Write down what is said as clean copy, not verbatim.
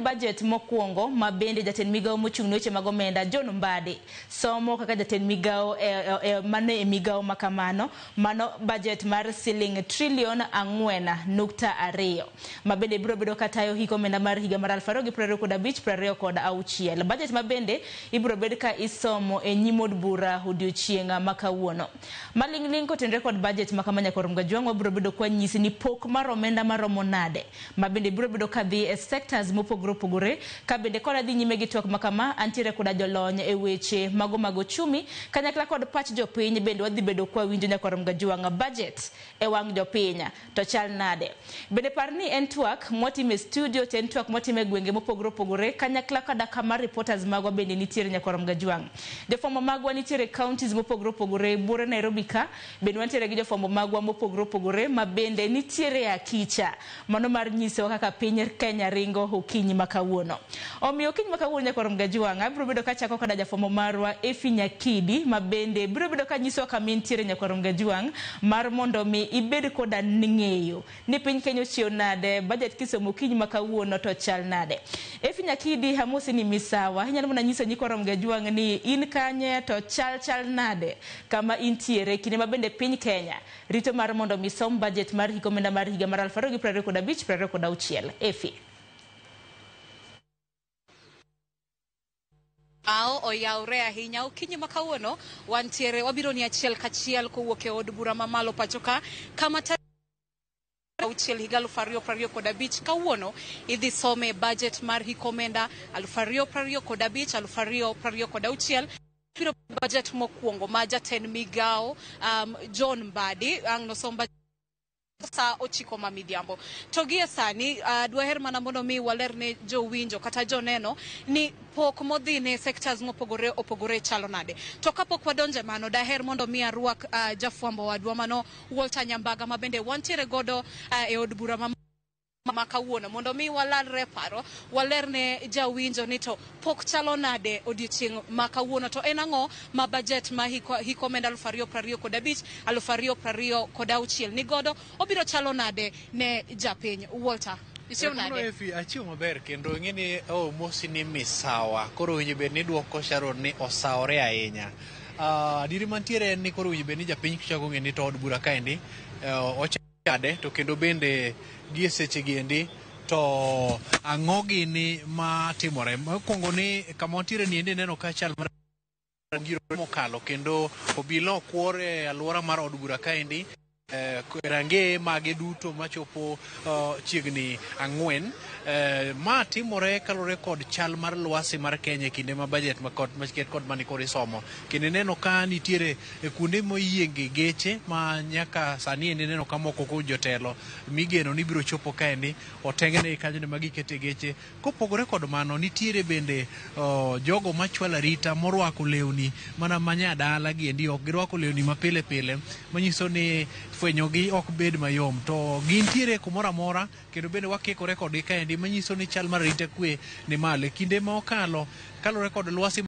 budget mokwongo mabende jatend migao mochung' ne weche mag omenda John Mbadi somo kaka jatend migao mano e migao makamano mano budget mar siling trilion 4.2 mabende biro bedo katayo hiko omenda mar higa mar 2025-2026. Budget mabende ibiro bed ka isomo e nyimod bura odiochienga makawuono. Maling'ling kotenre kod budget makamanya korum Gajwang' wabiro bedo kwa nyisi ni pok mar omenda maromo nade mabende biro bedo kadhi e sectors mopogore ka bende kod adhi nyime gi twak makama antiere koda jolony e weche mago chumi kanyakla kod pach jopiny bende wadhi bedo kwa winjo nyakorum Gajwang' budget e wang' jopiny to chal nade. Bende parni en twak motime studio ten twak motime gwenge mopogore kanyakla kada kama reporters magwa bende nitiere nyakorum Gajwang'. Jofwambo magwa nitiere counties mopogore bure Nairobi ka bende wantiere gi jofwambo magwa mopogore mabende nitiere akicha mano mar nyiso kaka piny Kenya ringo okinyi makawuono. Omiyo okinyi makawuono nyakorum Gajwang' abiro bedo ka chako kada jafwambo marwa Efi Nyakidi mabende biro bedo ka nyiso kaka nitiere nyakorum Gajwang' mar mondo mi ibed koda ng'eyo ni piny Kenya ochiew nade budget kisomo okinyi makawuono to chal nade. Efi Nyakidi hamosi ni misawa inyalo mana nyiso nyakorum Gajwang' ni in kanye to chal nade kama intiere kinde mabende piny Kenya rito mar mondo mi som budget mar hiko omenda mar higa mar 2025-2026. Efi oyaure ahinya okinyi makawuono wantiere wabiro ni achiel kachiel kowuok e od bura mamalo pachoka kama auchiel higa 2025 kawuono idhi some budget mar hiko omenda 2025-2026 biro budget mokwongo ma jatend migao John Mbadi ang'no somba sa ochiko mamidhiambo to gie sani dwaher mana mondo mi walerne jowinjo kata joneno ni pok modhi ne sectors opogore chalo nade to kapok wadonje mano daher mondo mi arwak jafwambo wadwa mano Walter Nyambaga mabende wantiere godo e od bura makawuono mondo mi walalre paro walerne jawinjo ni to pok chalo nade odiochieng' makawuono to en ang'o ma budget ma hiko omenda 2025-2026 ni godo obiro chalo nade ne japiny. Walter isiyo nade achiwo maber kendo ng'eni mosi ni misawa koro winjo bed ni duoko Sharon ni osawore ahinya. Diri mantiere ni koro winjo bed ni japiny kichako ng'eni to od bura kaendi ochade to kendo bende gie seche giendi to ang'o gini matimore. Mokwongo ni kama wantiere ni ende neno ka chal mar giro mokalo kendo obilo kwore alwora mar od bura kaendi range mage duto machopo chiegni 4 ma timore kalore kod chal mar lwasi mar Kenya kinde ma budget maket kod mani kod isomo kinde neno ka nitiere kuonde moyienge geche ma nyaka sani ende neno ka moko ko jotelo migeno ni biro chopo kaendi otengene kanyo ma gikete geche. Kopogore kod mano nitiere bende jogo machwala rita morwako lewni mana manya dala gi endi ok girwako lewni mapile manyiso ni fwenyogi ok bed mayom to gintiere kumora mora kendo bende wakikore kodgi kaendi manyiso ni chal mar rita kwe ni malo kinde ma okalo kalore kod lwasi